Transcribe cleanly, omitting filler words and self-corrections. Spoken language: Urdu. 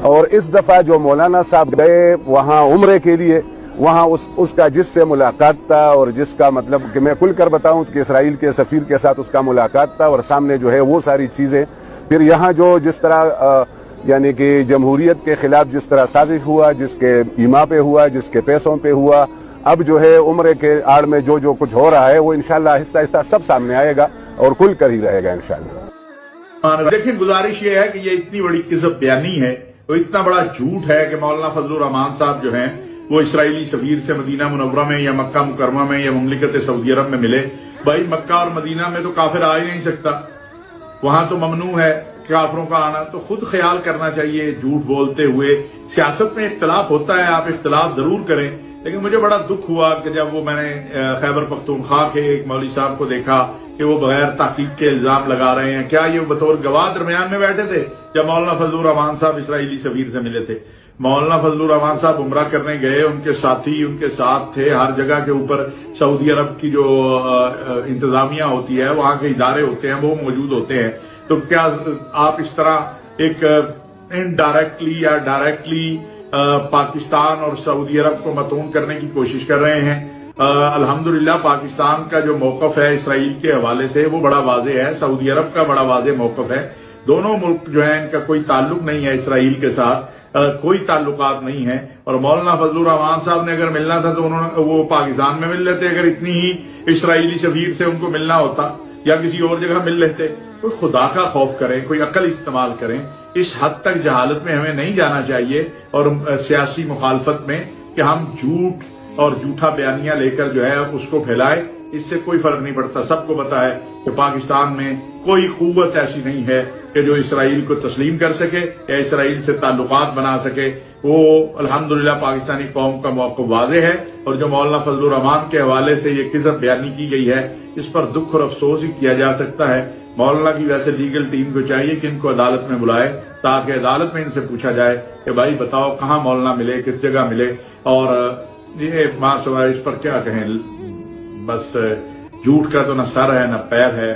اور اس دفعہ جو مولانا صاحب گئے وہاں عمرے کے لیے، وہاں اس کا جس سے ملاقات تھا اور جس کا مطلب کہ میں کھل کر بتاؤں کہ اسرائیل کے سفیر کے ساتھ اس کا ملاقات تھا، اور سامنے جو ہے وہ ساری چیزیں، پھر یہاں جو جس طرح یعنی کہ جمہوریت کے خلاف جس طرح سازش ہوا، جس کے ایما پہ ہوا، جس کے پیسوں پہ ہوا، اب جو ہے عمرے کے آڑ میں جو کچھ ہو رہا ہے وہ انشاءاللہ آہستہ آہستہ سب سامنے آئے گا اور کھل کر ہی رہے گا انشاءاللہ۔ دیکھیں، گزارش یہ ہے کہ یہ اتنی بڑی کذب بیانی ہے، وہ اتنا بڑا جھوٹ ہے کہ مولانا فضل الرحمان صاحب جو ہیں وہ اسرائیلی سفیر سے مدینہ منورہ میں یا مکہ مکرمہ میں یا مملکت سعودی عرب میں ملے۔ بھائی، مکہ اور مدینہ میں تو کافر آ ہی نہیں سکتا، وہاں تو ممنوع ہے کافروں کا آنا۔ تو خود خیال کرنا چاہیے جھوٹ بولتے ہوئے۔ سیاست میں اختلاف ہوتا ہے، آپ اختلاف ضرور کریں، لیکن مجھے بڑا دکھ ہوا کہ جب وہ میں نے خیبر پختونخوا کے ایک مولوی صاحب کو دیکھا کہ وہ بغیر تحقیق کے الزام لگا رہے ہیں۔ کیا یہ بطور گواہ درمیان میں بیٹھے تھے جب مولانا فضل الرحمان صاحب اسرائیلی سفیر سے ملے تھے؟ مولانا فضل الرحمان صاحب عمرہ کرنے گئے، ان کے ساتھی ان کے ساتھ تھے، ہر جگہ کے اوپر سعودی عرب کی جو انتظامیہ ہوتی ہے، وہاں کے ادارے ہوتے ہیں، وہ موجود ہوتے ہیں۔ تو کیا آپ اس طرح ایک انڈائریکٹلی یا ڈائریکٹلی پاکستان اور سعودی عرب کو متون کرنے کی کوشش کر رہے ہیں؟ الحمدللہ پاکستان کا جو موقف ہے اسرائیل کے حوالے سے وہ بڑا واضح ہے، سعودی عرب کا بڑا واضح موقف ہے۔ دونوں ملک جو ہیں ان کا کوئی تعلق نہیں ہے اسرائیل کے ساتھ، کوئی تعلقات نہیں ہے۔ اور مولانا فضل الرحمان صاحب نے اگر ملنا تھا تو وہ پاکستان میں مل لیتے، اگر اتنی ہی اسرائیلی سفیر سے ان کو ملنا ہوتا یا کسی اور جگہ مل لیتے۔ کوئی خدا کا خوف کریں، کوئی عقل استعمال کریں۔ اس حد تک جہالت میں ہمیں نہیں جانا چاہیے اور سیاسی مخالفت میں کہ ہم جھوٹ اور جھوٹا بیانیہ لے کر جو ہے اس کو پھیلائے، اس سے کوئی فرق نہیں پڑتا۔ سب کو پتا ہے کہ پاکستان میں کوئی قوت ایسی نہیں ہے کہ جو اسرائیل کو تسلیم کر سکے یا اسرائیل سے تعلقات بنا سکے۔ وہ الحمدللہ پاکستانی قوم کا موقف واضح ہے، اور جو مولانا فضل الرحمان کے حوالے سے یہ کذب بیانی کی گئی ہے اس پر دکھ اور افسوس ہی کیا جا سکتا ہے۔ مولانا کی ویسے لیگل ٹیم کو چاہیے کہ ان کو عدالت میں بلائے تاکہ عدالت میں ان سے پوچھا جائے کہ بھائی بتاؤ کہاں مولانا ملے، کس جگہ ملے، اور یہ ماں سوائے اس پر کیا کہیں۔ بس جھوٹ کا تو نہ سر ہے نہ پیر ہے۔